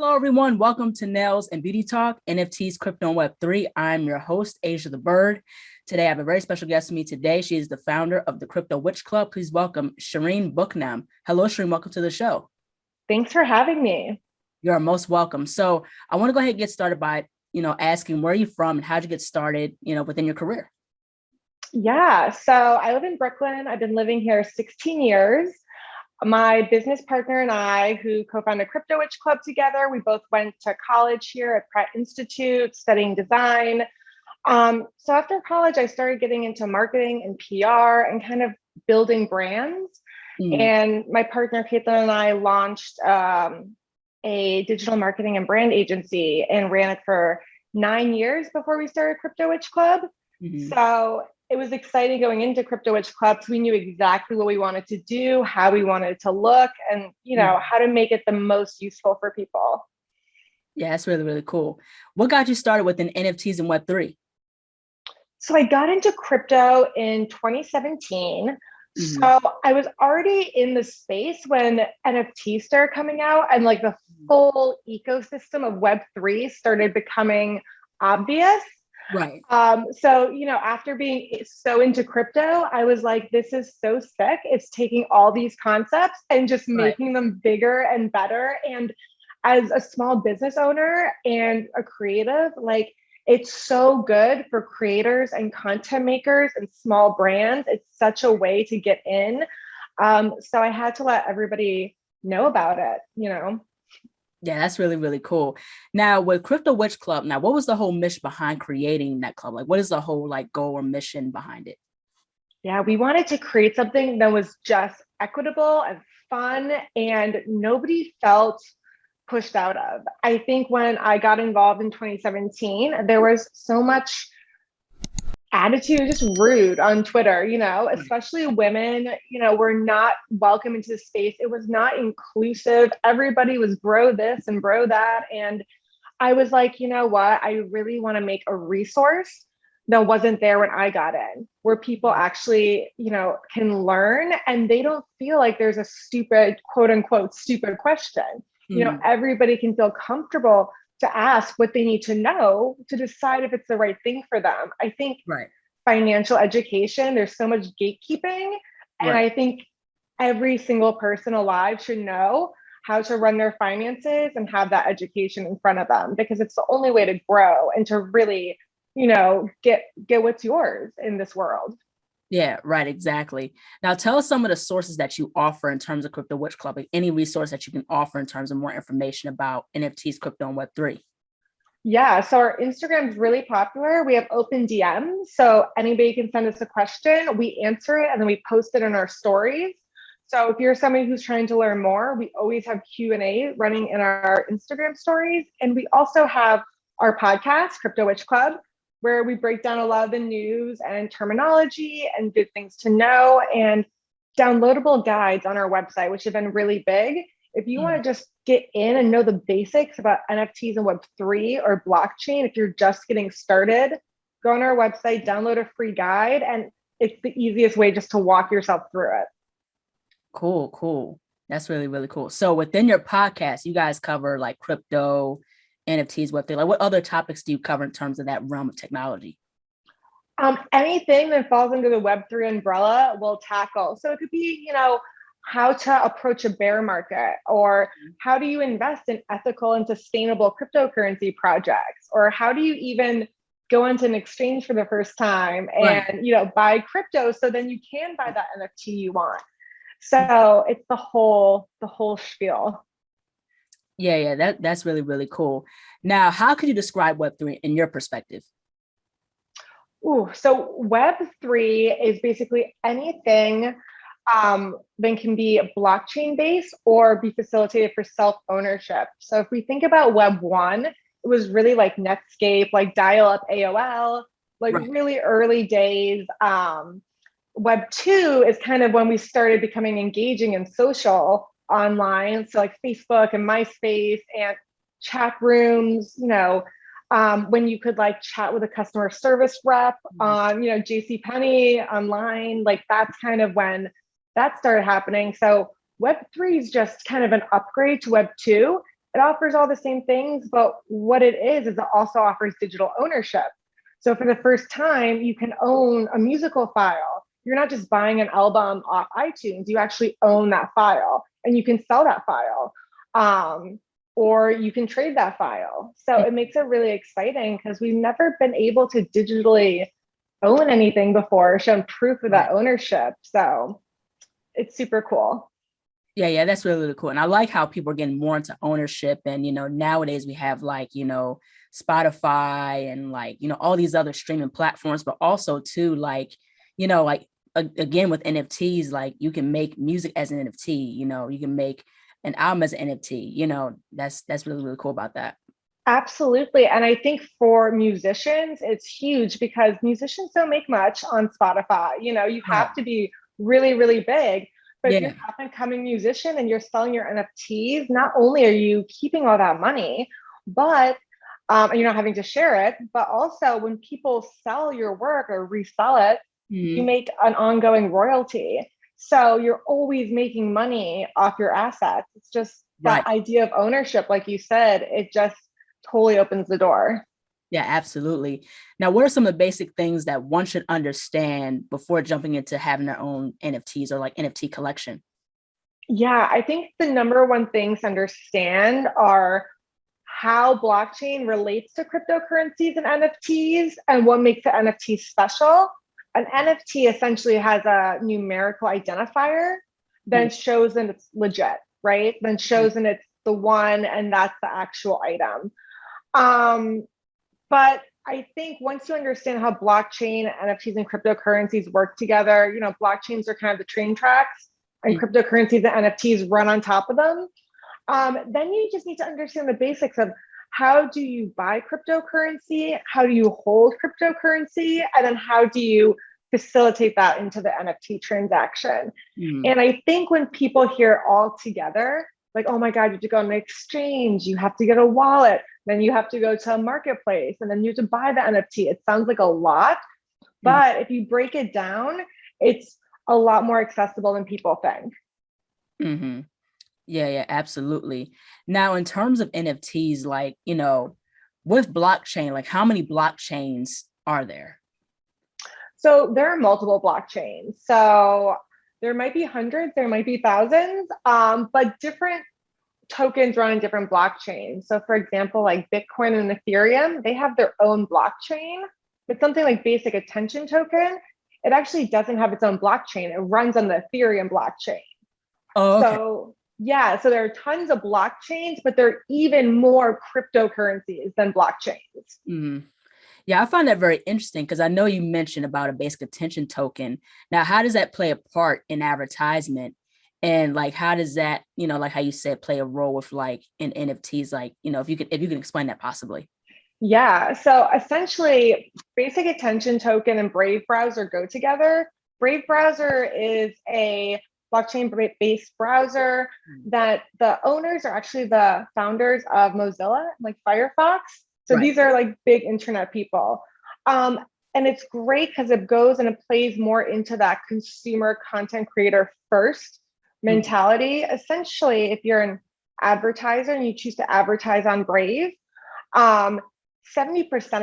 Hello, everyone. Welcome to Nails and Beauty Talk, NFTs, Crypto, and Web3. I'm your host, Asia the Bird. Today, I have a very special guest with me today. She is the founder of the Crypto Witch Club. Please welcome Shirin Bucknam. Hello, Shirin. Welcome to the show. Thanks for having me. You're most welcome. So I want to go ahead and get started by, asking where are you from and how'd you get started, within your career? Yeah, so I live in Brooklyn. I've been living here 16 years. My business partner and I, who co-founded Crypto Witch Club together, we both went to college here at Pratt Institute studying design. So after college, I started getting into marketing and PR and kind of building brands. And my partner, Caitlin, and I launched a digital marketing and brand agency and ran it for 9 years before we started Crypto Witch Club. So it was exciting going into Crypto Witch Club because we knew exactly what we wanted to do, how we wanted it to look, and how to make it the most useful for people. Yeah, that's really, really cool. What got you started within NFTs and Web3? So I got into crypto in 2017. So I was already in the space when NFTs started coming out and like the full ecosystem of Web3 started becoming obvious. Right. So, after being so into crypto, I was like, this is so sick. It's taking all these concepts and just making them bigger and better. And as a small business owner and a creative, like it's so good for creators and content makers and small brands. It's such a way to get in. So I had to let everybody know about it, Yeah, that's really, really cool. Now with Crypto Witch Club, what was the whole mission behind creating that club? Like, what is the whole goal or mission behind it? Yeah, we wanted to create something that was just equitable and fun and nobody felt pushed out of. I think when I got involved in 2017, there was so much attitude, just rude on Twitter, especially women, were not welcome into the space. It was not inclusive. Everybody was bro this and bro that. And I was like, you know what? I really want to make a resource that wasn't there when I got in, where people actually, can learn and they don't feel like there's a stupid, quote unquote, stupid question. Everybody can feel comfortable to ask what they need to know to decide if it's the right thing for them. I think financial education, there's so much gatekeeping. And I think every single person alive should know how to run their finances and have that education in front of them, because it's the only way to grow and to really, get what's yours in this world. Yeah, right. Exactly. Now tell us some of the sources that you offer in terms of Crypto Witch Club, like any resource that you can offer in terms of more information about NFTs, crypto, and Web3. Yeah, so our Instagram is really popular. We have open DMs, so anybody can send us a question. We answer it and then we post it in our stories. So if you're somebody who's trying to learn more, we always have Q&A running in our Instagram stories. And we also have our podcast, Crypto Witch Club, where we break down a lot of the news and terminology and good things to know, and downloadable guides on our website, which have been really big. If you want to just get in and know the basics about NFTs and Web3 or blockchain, if you're just getting started, go on our website, download a free guide, and it's the easiest way just to walk yourself through it. Cool. That's really, really cool. So within your podcast, you guys cover like crypto, NFTs, Web3. Like what other topics do you cover in terms of that realm of technology? Anything that falls under the Web3 umbrella we'll tackle. So it could be, how to approach a bear market, or how do you invest in ethical and sustainable cryptocurrency projects, or how do you even go into an exchange for the first time and buy crypto so then you can buy that NFT you want. So it's the whole spiel. Yeah, that's really, really cool. Now, how could you describe Web3 in your perspective? So Web3 is basically anything that can be blockchain based or be facilitated for self-ownership. So if we think about Web 1, it was really like Netscape, like dial-up AOL, like really early days. Web 2 is kind of when we started becoming engaging and social online. So like Facebook and MySpace and chat rooms, when you could like chat with a customer service rep on, JCPenney online, like that's kind of when that started happening. So Web3 is just kind of an upgrade to Web 2. It offers all the same things, but what it is it also offers digital ownership. So for the first time, you can own a musical file. You're not just buying an album off iTunes, you actually own that file and you can sell that file. Or you can trade that file. So it makes it really exciting because we've never been able to digitally own anything before, shown proof of that ownership. So it's super cool. Yeah, that's really, really cool. And I like how people are getting more into ownership. And, nowadays we have like, Spotify and like, all these other streaming platforms, but also too, like, again, with NFTs, like you can make music as an NFT, you can make an album as an NFT, that's really, really cool about that. Absolutely. And I think for musicians, it's huge because musicians don't make much on Spotify. You have to be really, really big. But if you're an up and coming musician and you're selling your NFTs, not only are you keeping all that money, but and you're not having to share it, but also when people sell your work or resell it, you make an ongoing royalty. So you're always making money off your assets. It's just that idea of ownership, like you said, it just totally opens the door. Yeah, absolutely. Now, what are some of the basic things that one should understand before jumping into having their own NFTs or like NFT collection? Yeah, I think the number one things to understand are how blockchain relates to cryptocurrencies and NFTs and what makes an NFT special. An NFT essentially has a numerical identifier that shows that it's legit, right? Then shows that it's the one and that's the actual item. But I think once you understand how blockchain, NFTs, and cryptocurrencies work together, blockchains are kind of the train tracks and cryptocurrencies and NFTs run on top of them. Then you just need to understand the basics of how do you buy cryptocurrency, how do you hold cryptocurrency, and then how do you facilitate that into the NFT transaction. And I think when people hear it all together, like, oh my God, you have to go on an exchange, you have to get a wallet, then you have to go to a marketplace, and then you have to buy the NFT. It sounds like a lot, but if you break it down, it's a lot more accessible than people think. Yeah, absolutely. Now, in terms of NFTs, like, with blockchain, like how many blockchains are there? So there are multiple blockchains. So there might be hundreds, there might be thousands, but different tokens run on different blockchains. So for example, like Bitcoin and Ethereum, they have their own blockchain, but something like basic attention token, it actually doesn't have its own blockchain. It runs on the Ethereum blockchain. Oh, okay. So yeah, so there are tons of blockchains, but there are even more cryptocurrencies than blockchains. Yeah, I find that very interesting because I know you mentioned about a basic attention token. Now, how does that play a part in advertisement? And like, how does that, like how you said, play a role with like in NFTs? Like, if you can explain that possibly. Yeah, so essentially, basic attention token and Brave browser go together. Brave browser is a blockchain-based browser that the owners are actually the founders of Mozilla, like Firefox. So these are like big internet people. And it's great because it goes and it plays more into that consumer content creator first mentality. Essentially, if you're an advertiser and you choose to advertise on Brave, 70%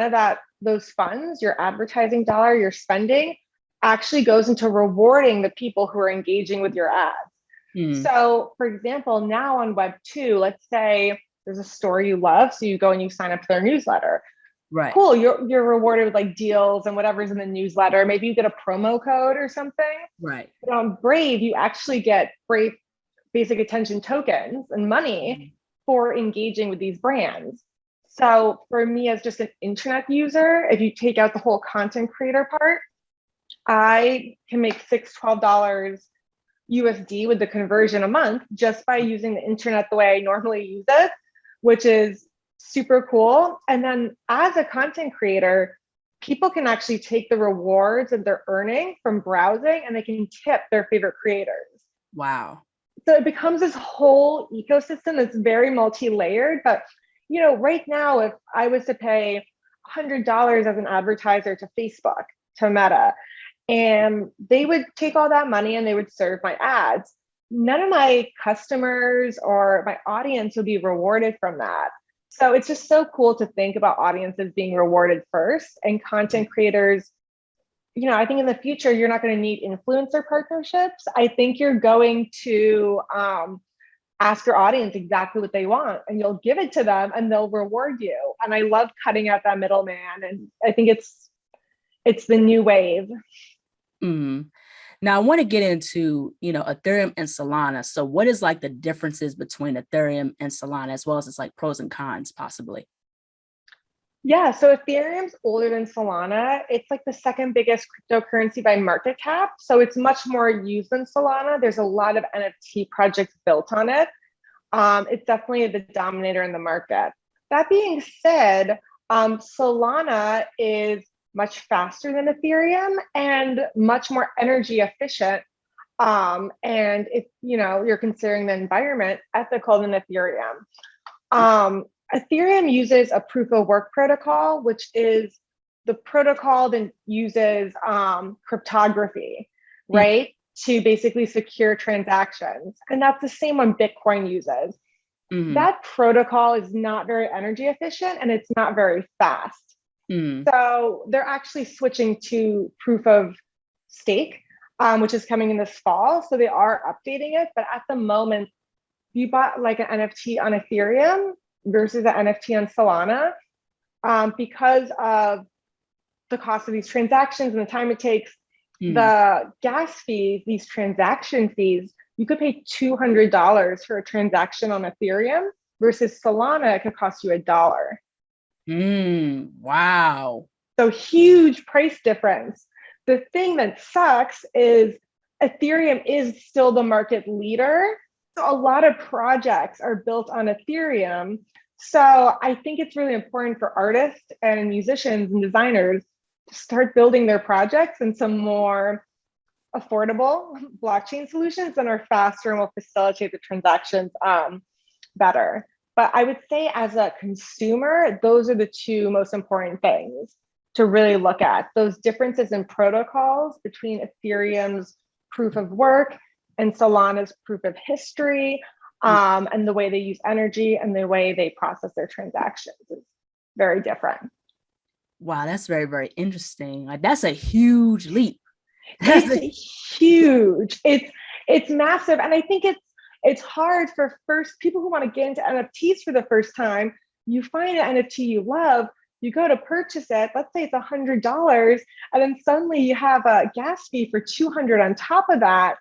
of those funds, your advertising dollar you're spending, actually goes into rewarding the people who are engaging with your ads. So for example, now on Web2, let's say there's a store you love, so you go and you sign up for their newsletter. Cool, you're rewarded with like deals and whatever's in the newsletter. Maybe you get a promo code or something. But on Brave, you actually get Brave basic attention tokens and money for engaging with these brands. So for me as just an internet user, if you take out the whole content creator part, I can make $12 USD with the conversion a month just by using the internet the way I normally use it, which is super cool. And then as a content creator, people can actually take the rewards that they're earning from browsing and they can tip their favorite creators. Wow. So it becomes this whole ecosystem that's very multi-layered. But, right now, if I was to pay $100 as an advertiser to Facebook, to Meta, and they would take all that money and they would serve my ads, none of my customers or my audience would be rewarded from that. So it's just so cool to think about audiences being rewarded first, and content creators. I think in the future, you're not going to need influencer partnerships. I think you're going to ask your audience exactly what they want, and you'll give it to them and they'll reward you. And I love cutting out that middleman. And I think it's the new wave. Mm. Now I want to get into, Ethereum and Solana. So what is like the differences between Ethereum and Solana, as well as its like pros and cons possibly? Yeah, so Ethereum's older than Solana. It's like the second biggest cryptocurrency by market cap. So it's much more used than Solana. There's a lot of NFT projects built on it. It's definitely the dominator in the market. That being said, Solana is much faster than Ethereum and much more energy efficient. And if you're considering the environment, ethical than Ethereum. Ethereum uses a proof of work protocol, which is the protocol that uses cryptography, right? To basically secure transactions. And that's the same one Bitcoin uses. That protocol is not very energy efficient and it's not very fast. So they're actually switching to proof of stake, which is coming in this fall. So they are updating it. But at the moment, you bought like an NFT on Ethereum versus an NFT on Solana, because of the cost of these transactions and the time it takes, the gas fees, these transaction fees, you could pay $200 for a transaction on Ethereum versus Solana, it could cost you $1. Wow. So huge price difference. The thing that sucks is Ethereum is still the market leader. So a lot of projects are built on Ethereum. So I think it's really important for artists and musicians and designers to start building their projects in some more affordable blockchain solutions that are faster and will facilitate the transactions better. But I would say as a consumer, those are the two most important things to really look at. Those differences in protocols between Ethereum's proof of work and Solana's proof of history, and the way they use energy and the way they process their transactions is very different. Wow, that's very, very interesting. Like that's a huge leap. It's huge. It's massive. And I think it's hard for people who want to get into NFTs for the first time. You find an NFT you love, you go to purchase it, let's say it's $100, and then suddenly you have a gas fee for $200 on top of that.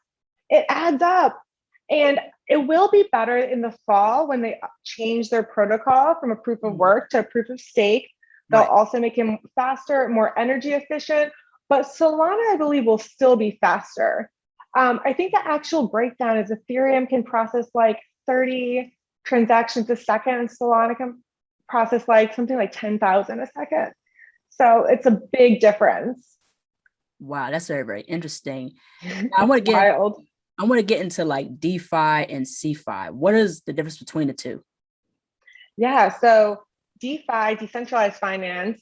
It adds up. And it will be better in the fall when they change their protocol from a proof of work to a proof of stake. They'll also make it faster, more energy efficient. But Solana, I believe, will still be faster. I think the actual breakdown is Ethereum can process like 30 transactions a second, and Solana can process like something like 10,000 a second. So it's a big difference. Wow, that's very, very interesting. I want to get into like DeFi and CeFi. What is the difference between the two? Yeah, so DeFi, decentralized finance,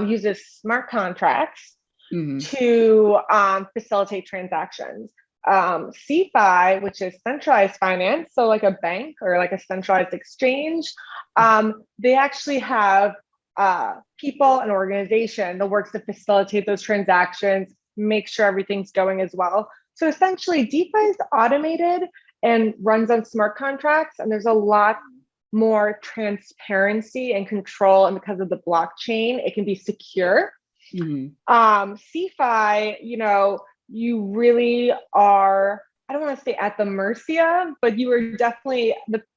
uses smart contracts to facilitate transactions. CeFi, which is centralized finance, so like a bank or like a centralized exchange, they actually have people and organization that works to facilitate those transactions, make sure everything's going as well. So essentially, DeFi is automated and runs on smart contracts, and there's a lot more transparency and control, and because of the blockchain, it can be secure. CeFi, you really are, I don't want to say at the mercy of, but you are definitely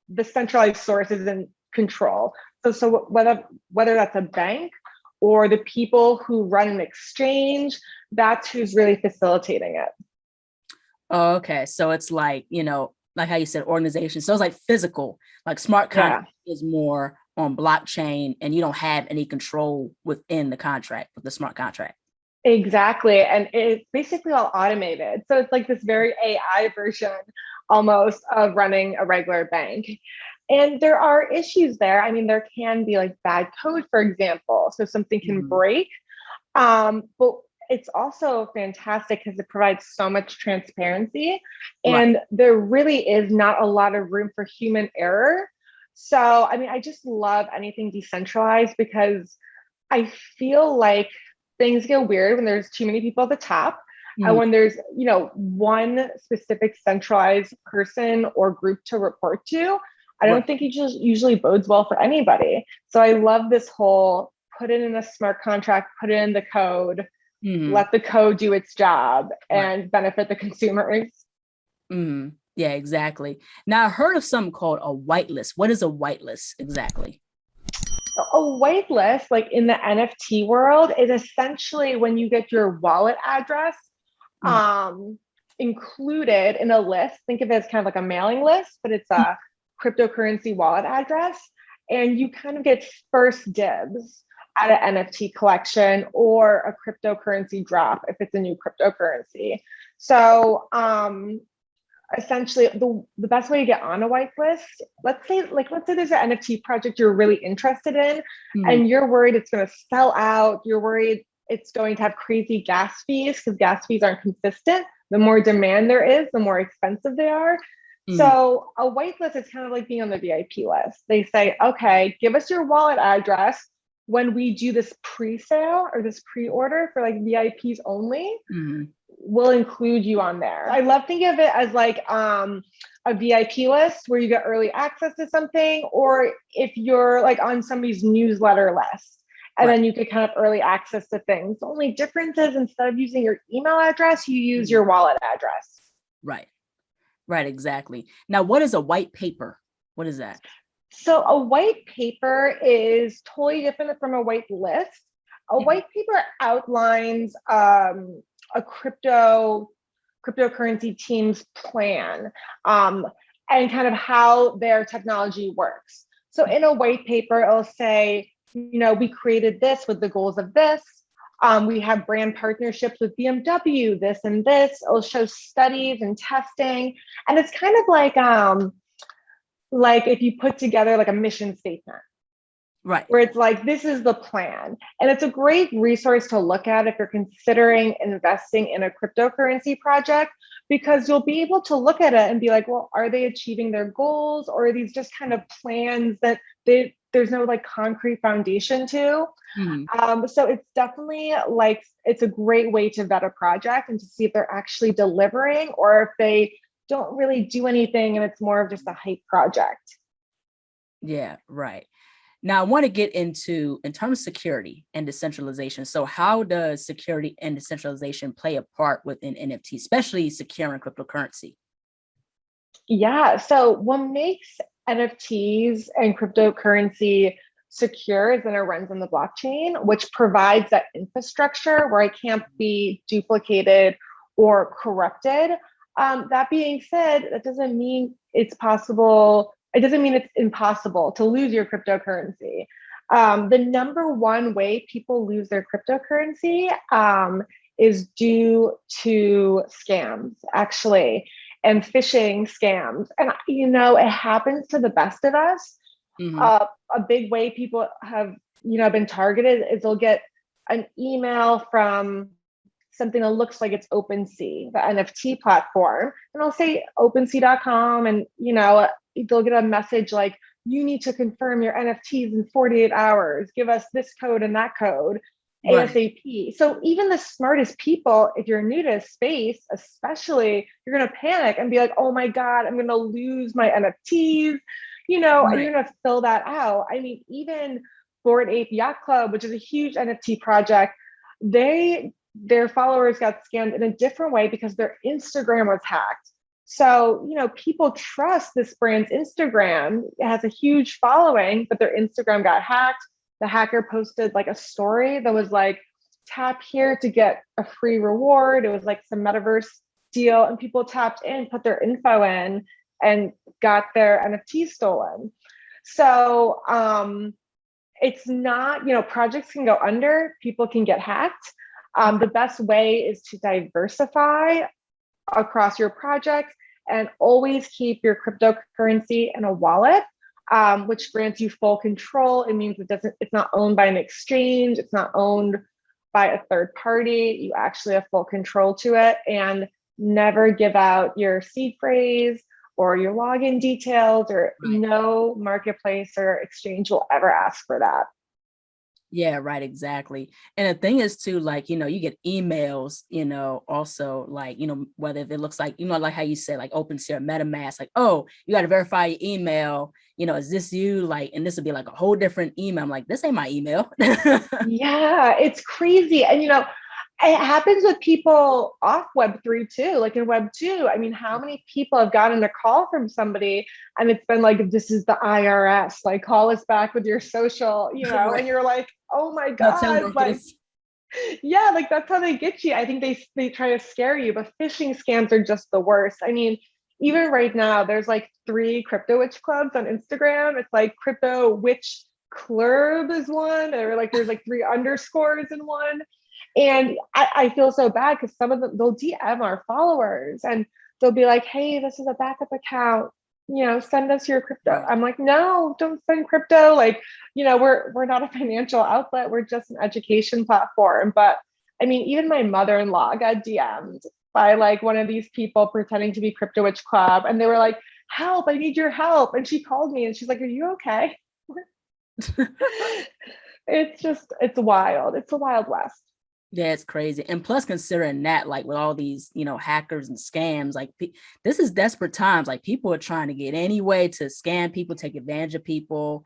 the centralized sources in control. So whether that's a bank or the people who run an exchange, that's who's really facilitating it. Oh, okay. So it's like, like how you said, organization. So it's like physical, like smart contract is more on blockchain and you don't have any control within the contract with the smart contract. Exactly. And it's basically all automated. So it's like this very AI version almost of running a regular bank. And there are issues there. I mean, there can be like bad code, for example. So something can break. But it's also fantastic because it provides so much transparency, and there really is not a lot of room for human error. So, I mean, I just love anything decentralized because I feel like things get weird when there's too many people at the top. And when there's, one specific centralized person or group to report to, I don't think it just usually bodes well for anybody. So I love this whole put it in a smart contract, put it in the code, let the code do its job and benefit the consumers. Yeah, exactly. Now I heard of something called a whitelist. What is a whitelist exactly? A whitelist, like in the NFT world, is essentially when you get your wallet address included in a list. Think of it as kind of like a mailing list, but it's a cryptocurrency wallet address. And you kind of get first dibs at an NFT collection or a cryptocurrency drop if it's a new cryptocurrency. So essentially the best way to get on a whitelist, let's say there's an NFT project you're really interested in and you're worried it's going to sell out, you're worried it's going to have crazy gas fees because gas fees aren't consistent. The more demand there is, the more expensive they are. So a whitelist is kind of like being on the VIP list. They say, okay, give us your wallet address. When we do this pre-sale or this pre-order for like VIPs only, we'll include you on there. I love thinking of it as like a VIP list where you get early access to something, or if you're like on somebody's newsletter list, and then you could kind of early access to things. The only difference is instead of using your email address, you use your wallet address. Right, exactly. Now, what is a white paper? What is that? So a white paper is totally different from a white list. A white paper outlines a cryptocurrency team's plan and kind of how their technology works. So in a white paper, it'll say, we created this with the goals of this. We have brand partnerships with BMW, this and this. It'll show studies and testing. And it's kind of like if you put together like a mission statement, where it's like, this is the plan. And it's a great resource to look at if you're considering investing in a cryptocurrency project, because you'll be able to look at it and be like, well, are they achieving their goals, or are these just kind of plans that there's no like concrete foundation to? So it's definitely like, it's a great way to vet a project and to see if they're actually delivering, or if they don't really do anything and it's more of just a hype project. Yeah, right. Now I want to get into, in terms of security and decentralization. So how does security and decentralization play a part within NFT, especially securing cryptocurrency? Yeah, so what makes NFTs and cryptocurrency secure is that it runs on the blockchain, which provides that infrastructure where it can't be duplicated or corrupted. That being said, that doesn't mean it's possible. It doesn't mean it's impossible to lose your cryptocurrency. The number one way people lose their cryptocurrency is due to scams, actually, and phishing scams. And, it happens to the best of us. A big way people have, been targeted is they'll get an email from something that looks like it's OpenSea, the NFT platform, and I'll say OpenSea.com, and they'll get a message like, you need to confirm your NFTs in 48 hours. Give us this code and that code ASAP. So even the smartest people, if you're new to space, especially, you're going to panic and be like, oh my God, I'm going to lose my NFTs, and you're going to fill that out. I mean, even Bored Ape Yacht Club, which is a huge NFT project, their followers got scammed in a different way because their Instagram was hacked. So, people trust this brand's Instagram. It has a huge following, but their Instagram got hacked. The hacker posted like a story that was like, tap here to get a free reward. It was like some metaverse deal, and people tapped in, put their info in, and got their NFT stolen. So it's not, projects can go under, people can get hacked. The best way is to diversify across your projects and always keep your cryptocurrency in a wallet, which grants you full control. It means it's not owned by an exchange. It's not owned by a third party. You actually have full control to it, and never give out your seed phrase or your login details, or no marketplace or exchange will ever ask for that. Yeah, right, exactly. And the thing is too, like, you know, you get emails, you know, also like, you know, whether if it looks like, you know, like how you said, like OpenSea or MetaMask, like, oh, you got to verify your email, you know, is this you? Like, and this would be like a whole different email. I'm like, this ain't my email. Yeah, it's crazy. And, you know, it happens with people off Web3 too, like in Web2. I mean, how many people have gotten a call from somebody and it's been like, this is the IRS, like call us back with your social, you know, Right. and you're like, oh my No, tell God, me like, this. yeah, like that's how they get you. I think they try to scare you, but phishing scams are just the worst. I mean, even right now, there's like 3 crypto witch clubs on Instagram. It's like crypto witch club is one, or like there's like 3 underscores in one. And I feel so bad because some of them, they'll DM our followers and they'll be like, hey, this is a backup account, you know, send us your crypto. Right. I'm like, no, don't send crypto. Like, you know, we're not a financial outlet. We're just an education platform. But I mean, even my mother-in-law got DM'd by like one of these people pretending to be Crypto Witch Club. And they were like, help, I need your help. And she called me and she's like, are you okay? It's wild. It's a wild west. Yeah, it's crazy. And plus considering that, like with all these, you know, hackers and scams, like this is desperate times. Like people are trying to get any way to scam people, take advantage of people.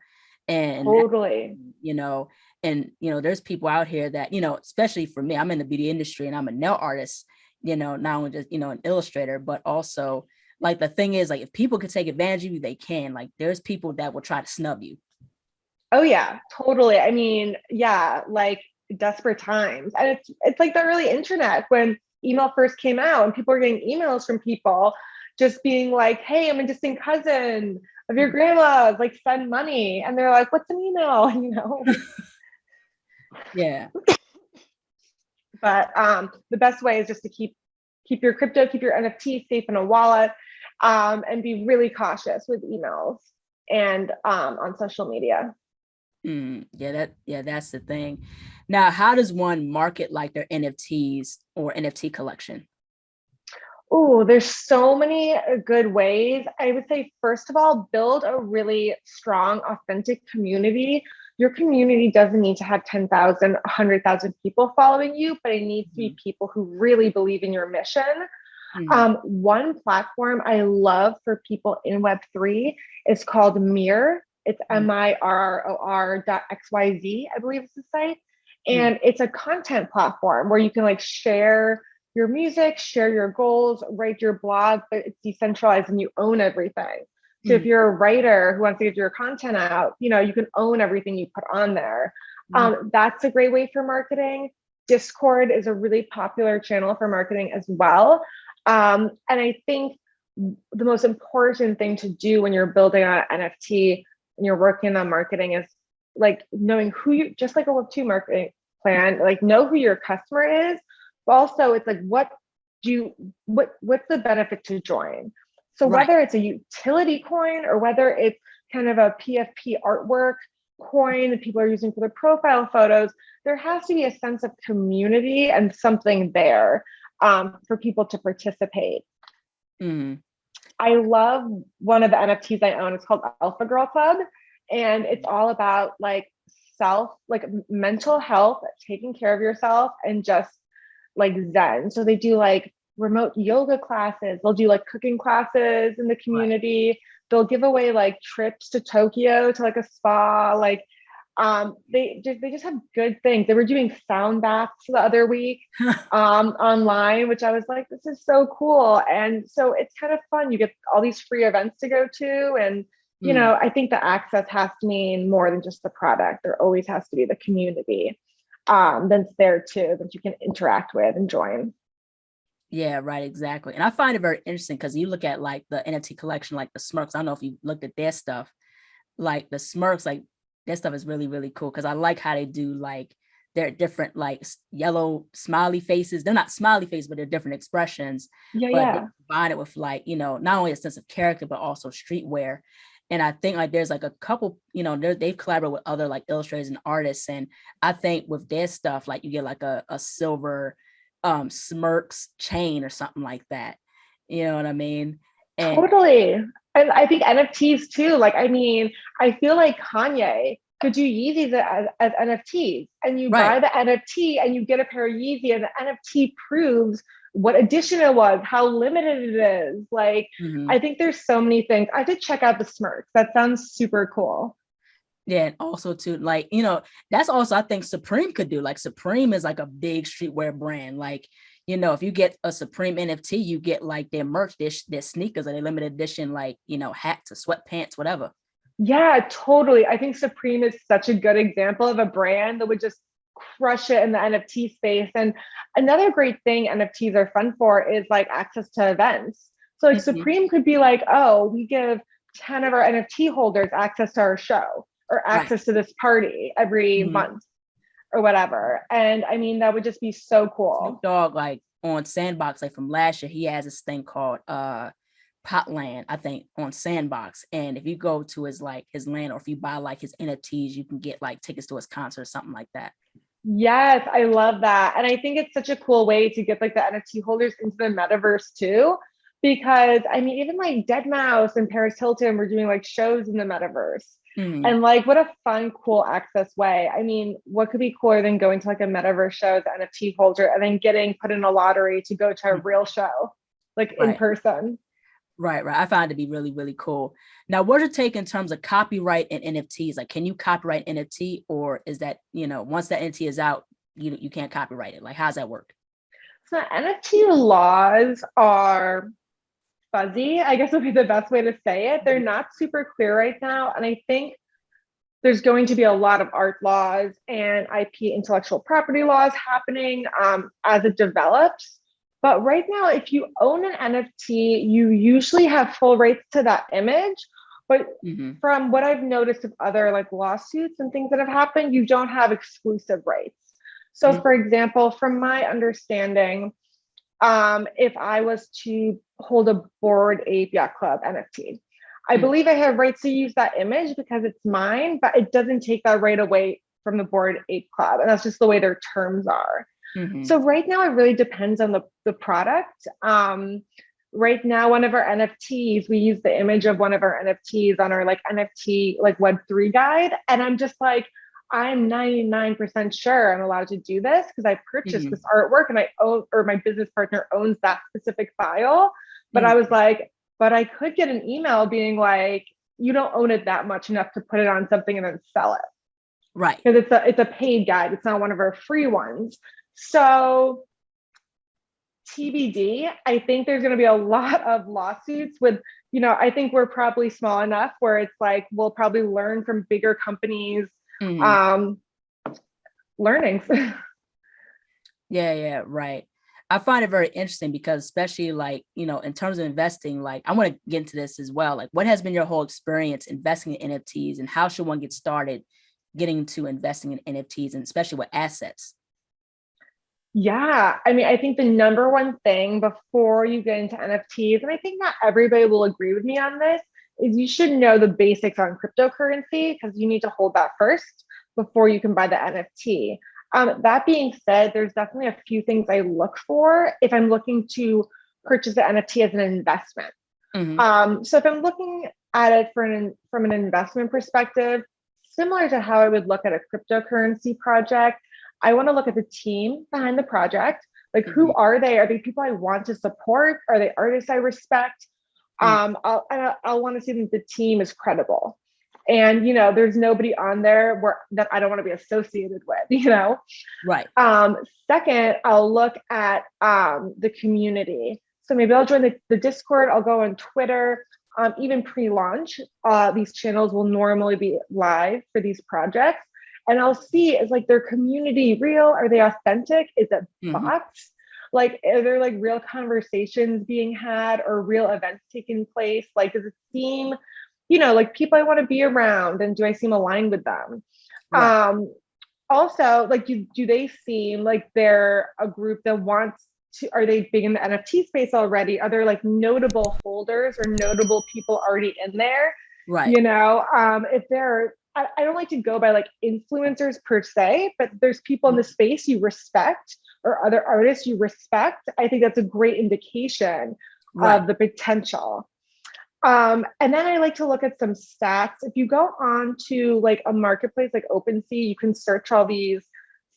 And, Totally. you know, there's people out here that, you know, especially for me, I'm in the beauty industry and I'm a nail artist, you know, not only just, you know, an illustrator, but also like the thing is like, if people could take advantage of you, they can. Like there's people that will try to snub you. Oh yeah, totally. I mean, yeah, like desperate times. And it's like the early internet when email first came out and people were getting emails from people just being like, hey, I'm a distant cousin of your grandma's, like send money. And they're like, what's an email? You know? Yeah. But the best way is just to keep your crypto, keep your NFT safe in a wallet, and be really cautious with emails and on social media. Yeah, that's the thing. Now, how does one market like their NFTs or NFT collection? Oh, there's so many good ways. I would say, first of all, build a really strong, authentic community. Your community doesn't need to have 10,000, 100,000 people following you, but it needs to be people who really believe in your mission. One platform I love for people in Web3 is called Mirror. It's mirror.xyz, I believe is the site. And it's a content platform where you can like share your music, share your goals, write your blog, but it's decentralized and you own everything. So if you're a writer who wants to get your content out, you know, you can own everything you put on there. That's a great way for marketing. Discord is a really popular channel for marketing as well. And I think the most important thing to do when you're building an NFT and you're working on marketing is like knowing who you, just like a Web2 marketing plan, like know who your customer is. But also it's like, what's the benefit to join? So whether it's a utility coin or whether it's kind of a PFP artwork coin that people are using for their profile photos, there has to be a sense of community and something there for people to participate. I love one of the NFTs I own. It's called Alpha Girl Club. And it's all about like mental health, taking care of yourself and just like Zen. So they do like remote yoga classes. They'll do like cooking classes in the community. They'll give away like trips to Tokyo to like a spa. Like they just have good things. They were doing sound baths the other week online, which I was like, this is so cool. And so it's kind of fun. You get all these free events to go to. And, you know, I think the access has to mean more than just the product. There always has to be the community that's there too, that you can interact with and join. Yeah, right, exactly. And I find it very interesting because you look at like the NFT collection, like the Smirks. I don't know if you looked at their stuff, like the Smirks, like their stuff is really, really cool because I like how they do like their different like yellow smiley faces. They're not smiley faces, but they're different expressions. But they combine it with like, you know, not only a sense of character, but also streetwear. And I think like there's like a couple, they've collaborated with other like illustrators and artists. And I think with their stuff, like you get like a silver smirks chain or something like that. You know what I mean? And Totally. And I think NFTs too. Like, I mean, I feel like Kanye could do Yeezys as NFTs, and you buy right. the NFT and you get a pair of Yeezy, and the NFT proves what edition it was, how limited it is. Like, Mhm. I think there's so many things. I did check out the Smirks. That sounds super cool. Yeah, and also too, like, that's also I think Supreme could do. Like Supreme is like a big streetwear brand. Like, if you get a Supreme NFT, you get like their merch, their sneakers, or their limited edition, like, hats or sweatpants, whatever. Yeah, totally. I think Supreme is such a good example of a brand that would just crush it in the NFT space. And another great thing NFTs are fun for is like access to events. So like Mhm. Supreme could be like, oh, we give 10 of our NFT holders access to our show or Right. access to this party every Mhm. month or whatever. And I mean, that would just be so Snoop cool. Dogg, like on Sandbox, like from last year, he has this thing called Potland, I think, on Sandbox. And if you go to his land, or if you buy like his NFTs, you can get like tickets to his concert or something like that. Yes, I love that. And I think it's such a cool way to get like the NFT holders into the metaverse too. Because I mean, even like Dead Mouse and Paris Hilton were doing like shows in the metaverse. Mhm. And like, what a fun, cool access way. I mean, what could be cooler than going to like a metaverse show as an NFT holder and then getting put in a lottery to go to a real show, like in Right. person? Right. I find it to be really, really cool. Now, what's your take in terms of copyright and NFTs? Like, can you copyright NFT, or is that, once that NFT is out, you can't copyright it? Like, how's that work? So NFT laws are fuzzy, I guess would be the best way to say it. They're not super clear right now. And I think there's going to be a lot of art laws and IP intellectual property laws happening as it develops. But right now, if you own an NFT, you usually have full rights to that image. But Mm-hmm. from what I've noticed of other like lawsuits and things that have happened, you don't have exclusive rights. So, Mm-hmm. for example, from my understanding, if I was to hold a Bored Ape Yacht Club NFT, I believe I have rights to use that image because it's mine, but it doesn't take that right away from the Bored Ape Club. And that's just the way their terms are. Mm-hmm. So right now, it really depends on the product. Right now, one of our NFTs, we use the image of one of our NFTs on our like NFT like Web3 guide. And I'm just like, I'm 99% sure I'm allowed to do this because I purchased this Mm-hmm. artwork and I own, or my business partner owns that specific file. But I Mm-hmm. was like, but I could get an email being like, you don't own it that much enough to put it on something and then sell it. Right. Because it's a paid guide. It's not one of our free ones. So TBD, I think there's going to be a lot of lawsuits with, I think we're probably small enough where it's like, we'll probably learn from bigger companies Mm-hmm. um, learnings. Yeah, right. I find it very interesting because especially like, in terms of investing, like I want to get into this as well. Like what has been your whole experience investing in NFTs, and how should one get started getting to investing in NFTs, and especially with assets? Yeah, I mean, I think the number one thing before you get into NFTs, and I think not everybody will agree with me on this, is you should know the basics on cryptocurrency because you need to hold that first before you can buy the NFT. That being said, there's definitely a few things I look for if I'm looking to purchase an NFT as an investment. Mm-hmm. So if I'm looking at it from an investment perspective, similar to how I would look at a cryptocurrency project, I want to look at the team behind the project. Like, Mm-hmm. who are they? Are they people I want to support? Are they artists I respect? I'll want to see that the team is credible. And there's nobody on there that I don't want to be associated with. Right. Um, Second, I'll look at the community. So maybe I'll join the Discord, I'll go on Twitter. Even pre-launch, these channels will normally be live for these projects. And I'll see, is like their community real? Are they authentic? Is it Mm-hmm. bots? Like, are there like real conversations being had or real events taking place? Like, does it seem, like people I want to be around, and do I seem aligned with them? Right. Also, like, do they seem like they're a group that wants to, are they big in the NFT space already? Are there like notable holders or notable people already in there Right. If they're, I don't like to go by like influencers per se, but there's people in the space you respect or other artists you respect. I think that's a great indication of the potential. And then I like to look at some stats. If you go on to like a marketplace like OpenSea, you can search all these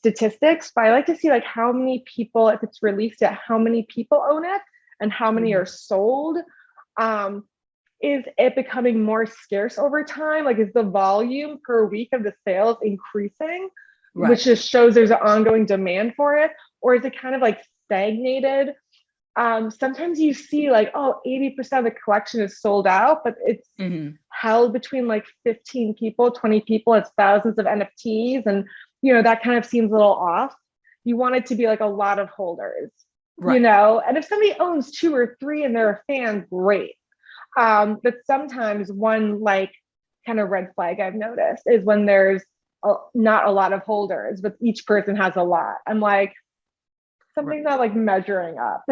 statistics, but I like to see like how many people, if it's released yet, how many people own it and how many are sold. Is it becoming more scarce over time? Like, is the volume per week of the sales increasing, which just shows there's an ongoing demand for it? Or is it kind of like stagnated? Sometimes you see like, 80% of the collection is sold out, but it's held between like 15 people, 20 people. It's thousands of NFTs. And, that kind of seems a little off. You want it to be like a lot of holders, and if somebody owns 2 or 3 and they're a fan, great. But sometimes one like kind of red flag I've noticed is when there's not a lot of holders, but each person has a lot. I'm like, something's not like measuring up.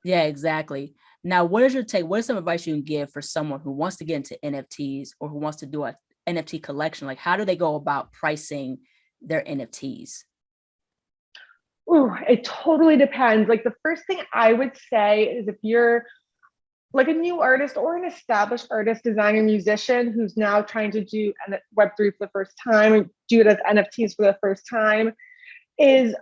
Yeah, exactly. Now, what is your take? What is some advice you can give for someone who wants to get into NFTs or who wants to do a NFT collection? Like, how do they go about pricing their NFTs? Ooh, it totally depends. Like the first thing I would say is if you're like a new artist or an established artist, designer, musician who's now trying to do Web3 for the first time, or do it as NFTs for the first time, is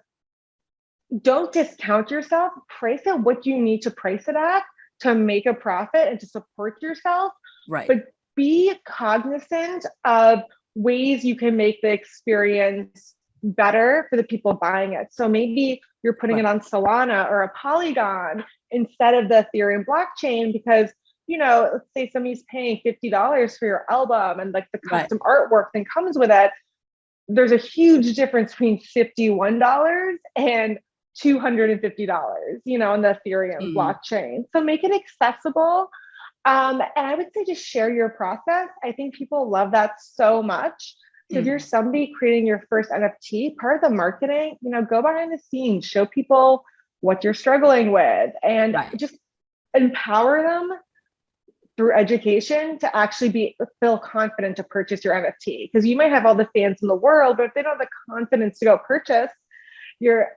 don't discount yourself. Price it what you need to price it at to make a profit and to support yourself. Right. But be cognizant of ways you can make the experience better for the people buying it. So maybe you're putting it on Solana or a Polygon instead of the Ethereum blockchain because, let's say somebody's paying $50 for your album and like the custom artwork that comes with it. There's a huge difference between $51 and $250, in the Ethereum blockchain. So make it accessible. And I would say just share your process. I think people love that so much. So if you're somebody creating your first NFT, part of the marketing, go behind the scenes, show people what you're struggling with and just empower them through education to actually feel confident to purchase your NFT. Because you might have all the fans in the world, but if they don't have the confidence to go purchase your,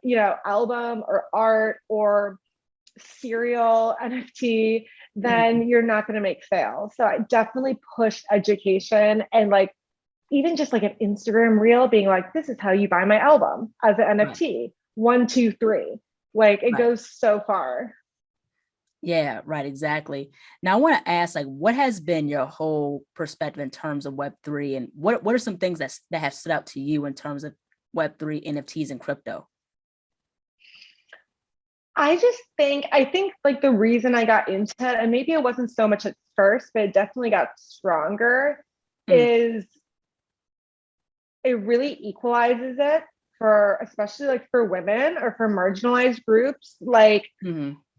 album or art or serial NFT, then you're not going to make sales. So I definitely push education and like, even just like an Instagram reel being like, this is how you buy my album as an NFT, 1, 2, 3. Like it goes so far. Yeah, right. Exactly. Now I want to ask, like, what has been your whole perspective in terms of Web3 and what are some things that have stood out to you in terms of Web3, NFTs and crypto? I think like the reason I got into it, and maybe it wasn't so much at first, but it definitely got stronger, is it really equalizes it for, especially like for women or for marginalized groups. Like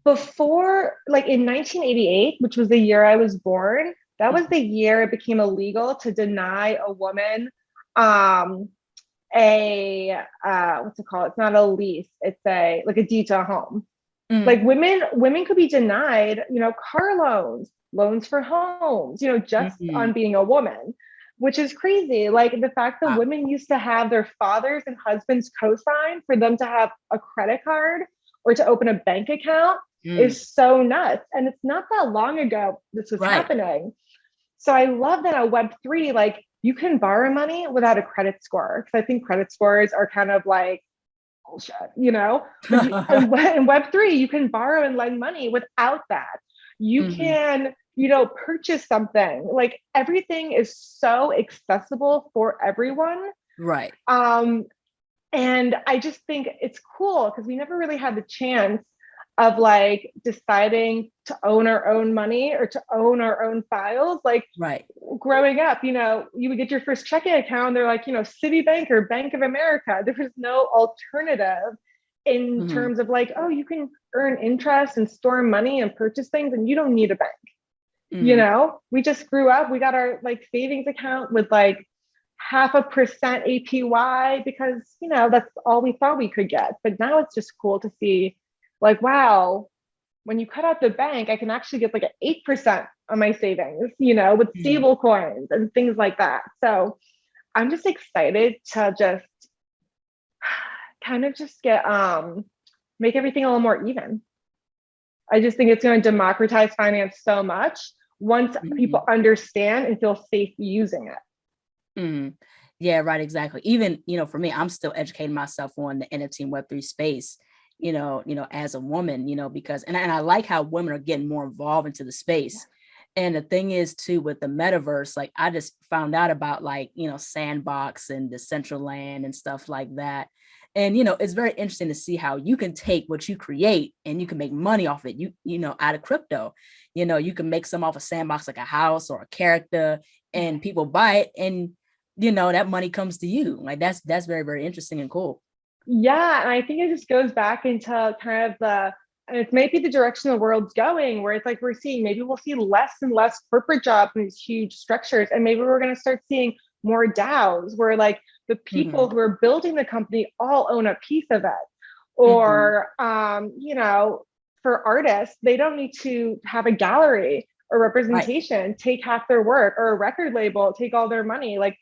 before, like in 1988, which was the year I was born, that was the year it became illegal to deny a woman what's it called? It's not a lease. It's like a deed to a home. Like women could be denied, car loans for homes, just on being a woman, which is crazy. Like the fact that women used to have their fathers and husbands co-sign for them to have a credit card or to open a bank account is so nuts. And it's not that long ago this was happening. So I love that at Web3, like you can borrow money without a credit score. Because I think credit scores are kind of like bullshit, in Web3, you can borrow and lend money without that. You can, purchase something. Like everything is so accessible for everyone. Right. And I just think it's cool because we never really had the chance of like deciding to own our own money or to own our own files. Like growing up, you would get your first checking account and they're like, Citibank or Bank of America. There was no alternative in terms of like, oh, you can earn interest and store money and purchase things and you don't need a bank. We just grew up, we got our like savings account with like 0.5% APY because, that's all we thought we could get. But now it's just cool to see like, wow, when you cut out the bank, I can actually get like an 8% on my savings, with Mhm. stable coins and things like that. So I'm just excited to just kind of just get make everything a little more even. I just think it's going to democratize finance so much once people understand and feel safe using it. Mhm. Yeah, right, exactly. Even, for me, I'm still educating myself on the NFT and Web3 space, as a woman, because, and I like how women are getting more involved into the space. And the thing is too, with the metaverse, like I just found out about like, Sandbox and Decentraland and stuff like that. And, it's very interesting to see how you can take what you create and you can make money off it, out of crypto. You can make some off a Sandbox, like a house or a character, and people buy it, and that money comes to you. Like that's very, very interesting and cool. Yeah, and I think it just goes back into kind of and it's maybe the direction the world's going, where it's like maybe we'll see less and less corporate jobs in these huge structures, and maybe we're going to start seeing more DAOs, where like the people who are building the company all own a piece of it, or for artists, they don't need to have a gallery or Right. representation take half their work, or a record label take all their money. Like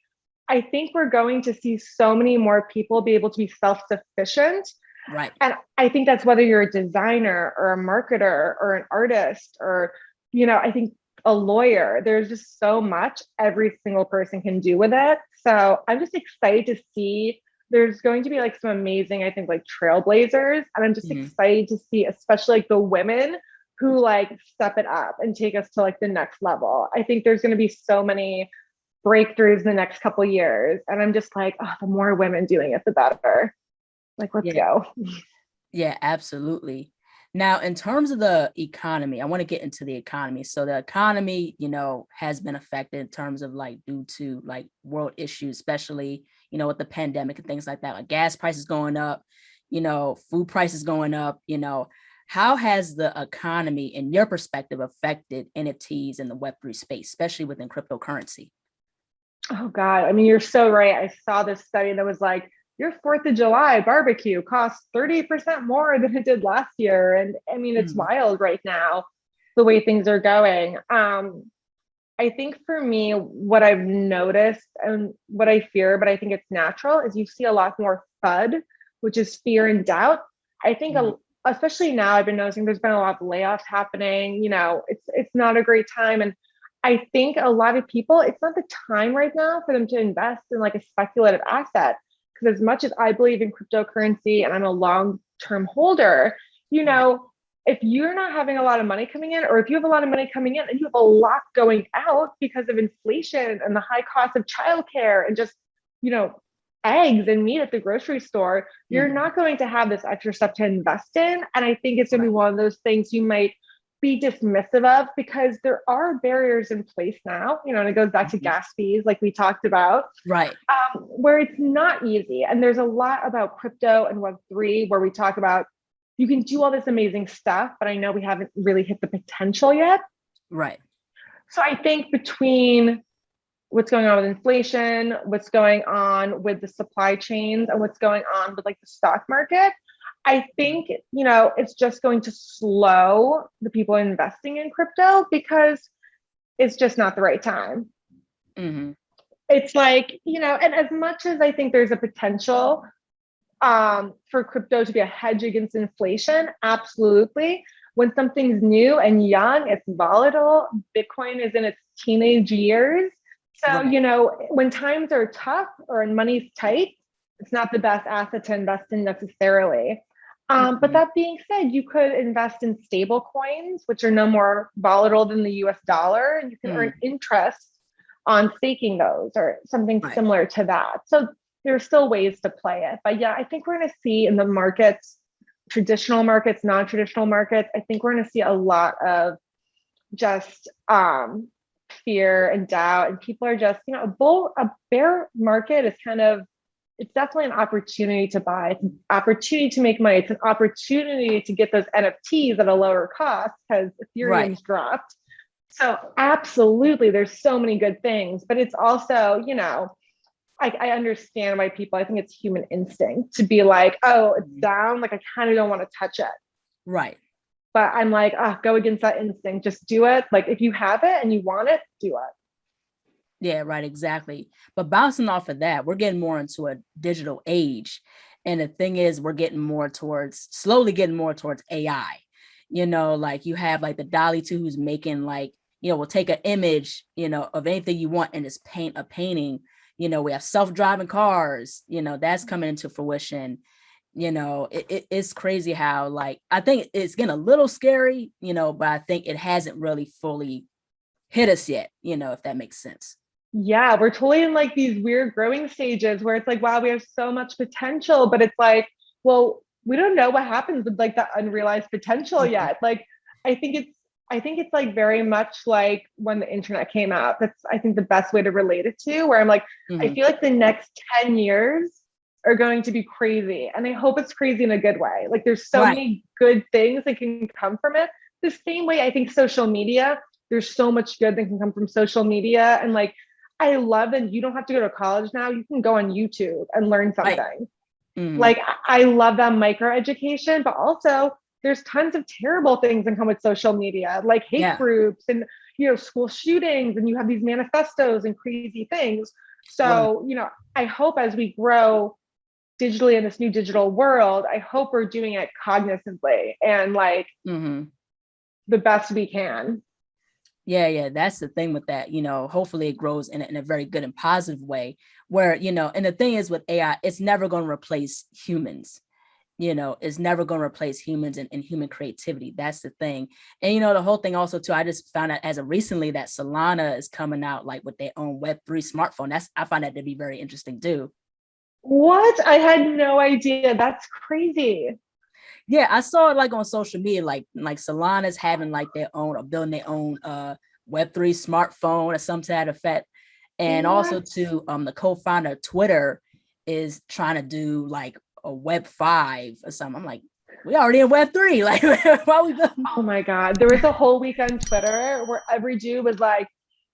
I think we're going to see so many more people be able to be self-sufficient. Right. And I think that's whether you're a designer or a marketer or an artist or, I think a lawyer. There's just so much every single person can do with it. So I'm just excited to see. There's going to be like some amazing, I think, like trailblazers. And I'm just excited to see, especially like the women who like step it up and take us to like the next level. I think there's going to be so many breakthroughs in the next couple of years. And I'm just like, oh, the more women doing it, the better. Like, let's go. Yeah, absolutely. Now, in terms of the economy, I want to get into the economy. So the economy, has been affected in terms of like due to like world issues, especially, with the pandemic and things like that, like gas prices going up, food prices going up, how has the economy, in your perspective, affected NFTs and the Web3 space, especially within cryptocurrency? Oh God. I mean, you're so right. I saw this study that was like, your 4th of July barbecue costs 30% more than it did last year. And I mean, it's wild right now, the way things are going. I think for me, what I've noticed and what I fear, but I think it's natural, is you see a lot more FUD, which is fear and doubt. I think, especially now, I've been noticing there's been a lot of layoffs happening. It's not a great time. And I think a lot of people, it's not the time right now for them to invest in like a speculative asset. Because as much as I believe in cryptocurrency and I'm a long-term holder, if you're not having a lot of money coming in, or if you have a lot of money coming in and you have a lot going out because of inflation and the high cost of childcare and just, eggs and meat at the grocery store, you're not going to have this extra stuff to invest in. And I think it's going to be one of those things you might be dismissive of, because there are barriers in place now, and it goes back to gas fees, like we talked about, Right. Where it's not easy. And there's a lot about crypto and Web3 where we talk about you can do all this amazing stuff, but I know we haven't really hit the potential yet. Right. So I think between what's going on with inflation, what's going on with the supply chains, and what's going on with like the stock market, I think, it's just going to slow the people investing in crypto, because it's just not the right time. It's like, and as much as I think there's a potential for crypto to be a hedge against inflation, absolutely. When something's new and young, it's volatile. Bitcoin is in its teenage years. So, when times are tough or money's tight, it's not the best asset to invest in necessarily. But that being said, you could invest in stable coins, which are no more volatile than the US dollar, and you can earn interest on staking those or something similar to that. So there are still ways to play it. But yeah, I think we're going to see in the markets, traditional markets, non-traditional markets, I think we're going to see a lot of just fear and doubt. And people are just, a bear market is it's definitely an opportunity to buy. It's an opportunity to make money. It's an opportunity to get those NFTs at a lower cost because Ethereum's dropped. So absolutely, there's so many good things, but it's also, I understand why people, I think it's human instinct to be like, oh, it's down. Like, I kind of don't want to touch it. Right. but I'm like, go against that instinct. Just do it. Like if you have it and you want it, do it. Yeah, right, exactly. But bouncing off of that, we're getting more into a digital age. And the thing is, we're slowly getting more towards AI. Like you have like the Dolly 2 who's making like, we'll take an image, of anything you want and just paint a painting. We have self-driving cars, that's coming into fruition. It's crazy how like, I think it's getting a little scary, but I think it hasn't really fully hit us yet, if that makes sense. Yeah, we're totally in like these weird growing stages where it's like, wow, we have so much potential, but it's like, well, we don't know what happens with like the unrealized potential yet. Like, I think it's I think it's like very much like when the internet came out. That's I think the best way to relate it to, where I'm like, I feel like the next 10 years are going to be crazy. And I hope it's crazy in a good way. Like there's so many good things that can come from it. The same way I think social media, there's so much good that can come from social media. And like I love that you don't have to go to college now. You can go on YouTube and learn something. Like I love that micro education, but also there's tons of terrible things that come with social media, like hate groups and school shootings, and you have these manifestos and crazy things. So, I hope as we grow digitally in this new digital world, I hope we're doing it cognizantly and like the best we can. Yeah, that's the thing with that. Hopefully it grows in a very good and positive way where, and the thing is with AI, it's never going to replace humans. It's never going to replace humans and human creativity. That's the thing. And, the whole thing also too, I just found out as of recently that Solana is coming out like with their own Web3 smartphone. I find that to be very interesting too. What? I had no idea. That's crazy. Yeah, I saw it like on social media, like Solana's having like their own or building their own Web3 smartphone or some to that effect. And also too, the co-founder of Twitter is trying to do like a Web5 or something. I'm like, we already in Web3. Like, why we building? Oh my God. There was a whole week on Twitter where every Jew was like,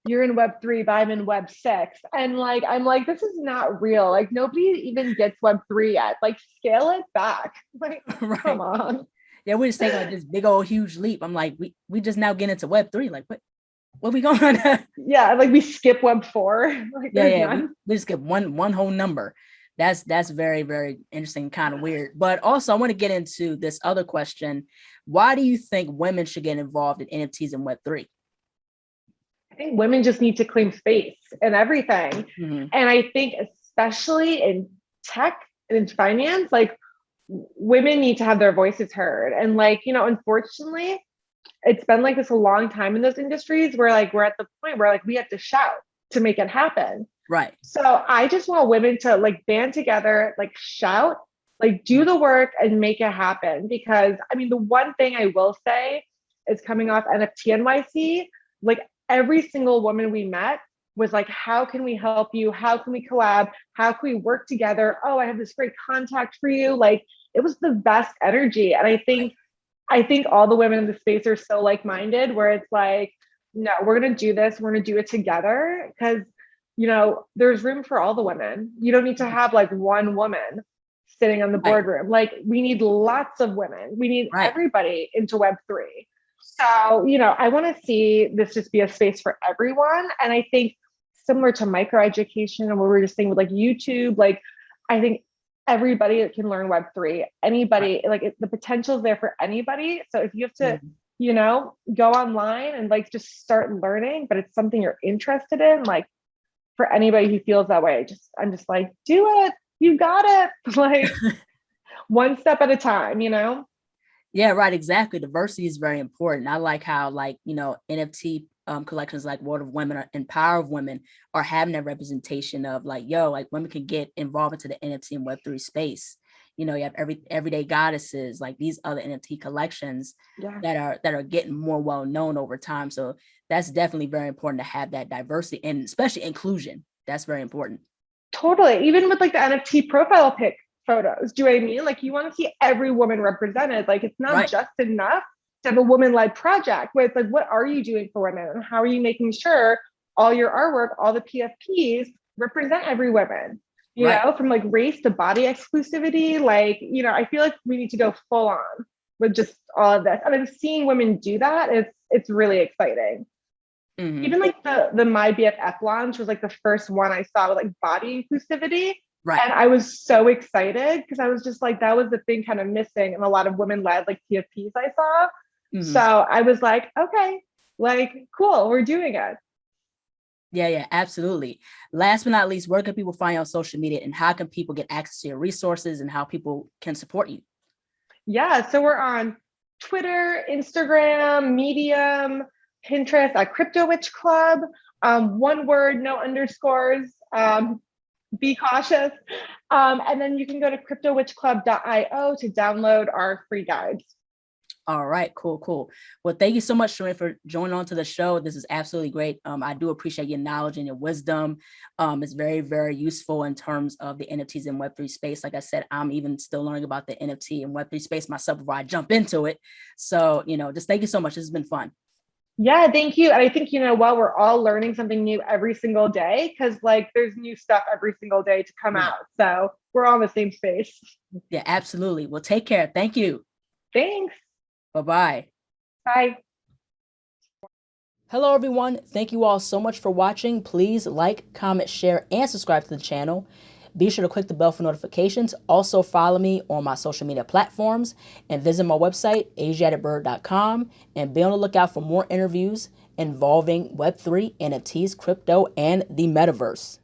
you're in Web3, but I'm in Web6. And like, I'm like, this is not real. Like nobody even gets Web3 yet. Like scale it back. Like, come on. Yeah, we're just taking like this big old huge leap. I'm like, we just now get into Web3. Like, what we going on? Yeah, like we skip Web4. Like, we just get one whole number. That's very, very interesting, kind of weird. But also I want to get into this other question. Why do you think women should get involved in NFTs and Web3? I think women just need to claim space and everything. And I think especially in tech and in finance, like women need to have their voices heard. And like, unfortunately, it's been like this a long time in those industries where like we're at the point where like we have to shout to make it happen. Right. So I just want women to like band together, like shout, like do the work and make it happen. Because I mean, the one thing I will say is coming off NFT NYC, like every single woman we met was like, how can we help you? How can we collab? How can we work together? Oh, I have this great contact for you. Like it was the best energy. And I think all the women in the space are so like-minded where it's like, no, we're going to do this. We're going to do it together because, there's room for all the women. You don't need to have like one woman sitting on the boardroom. Like we need lots of women. We need everybody into Web3. So, I want to see this just be a space for everyone. And I think similar to micro education and what we were just saying with like YouTube, like I think everybody can learn Web3. Anybody, like the potential is there for anybody. So if you have to, go online and like just start learning, but it's something you're interested in, like for anybody who feels that way, I'm just like, do it. You got it. Like one step at a time, Yeah, right. Exactly. Diversity is very important. I like how NFT collections like World of Women and Power of Women are having that representation of like, like women can get involved into the NFT and Web3 space. You have everyday goddesses, like these other NFT collections that are getting more well known over time. So that's definitely very important to have that diversity and especially inclusion. That's very important. Totally. Even with like the NFT profile pic photos. Do you know what I mean? Like you want to see every woman represented. Like it's not just enough to have a woman-led project where it's like, what are you doing for women? And how are you making sure all your artwork, all the PFPs represent every woman? You know, from like race to body exclusivity. Like, I feel like we need to go full on. with just all of this. And I'm seeing women do that. It's really exciting. Mhm. Even like the My BFF launch was like the first one I saw with like body inclusivity. Right. And I was so excited because I was just like, that was the thing kind of missing in a lot of women-led like TFPs I saw. So I was like, okay, like, cool, we're doing it. Yeah, absolutely. Last but not least, where can people find you on social media, and how can people get access to your resources, and how people can support you? Yeah, so we're on Twitter, Instagram, Medium, Pinterest, Crypto Witch Club. One word, no underscores. Be cautious. And then you can go to cryptowitchclub.io to download our free guides. All right, cool. Well, thank you so much, Shirin, for joining on to the show. This is absolutely great. I do appreciate your knowledge and your wisdom. It's very, very useful in terms of the NFTs and Web3 space. Like I said, I'm even still learning about the NFT and Web3 space myself before I jump into it. So, just thank you so much. This has been fun. Yeah, thank you. And I think, while we're all learning something new every single day, because like there's new stuff every single day to come out. So we're all in the same space. Yeah, absolutely. Well, take care. Thank you. Thanks. Bye-bye. Bye. Hello, everyone. Thank you all so much for watching. Please like, comment, share, and subscribe to the channel. Be sure to click the bell for notifications. Also follow me on my social media platforms and visit my website, asiaticbird.com, and be on the lookout for more interviews involving Web3, NFTs, crypto, and the metaverse.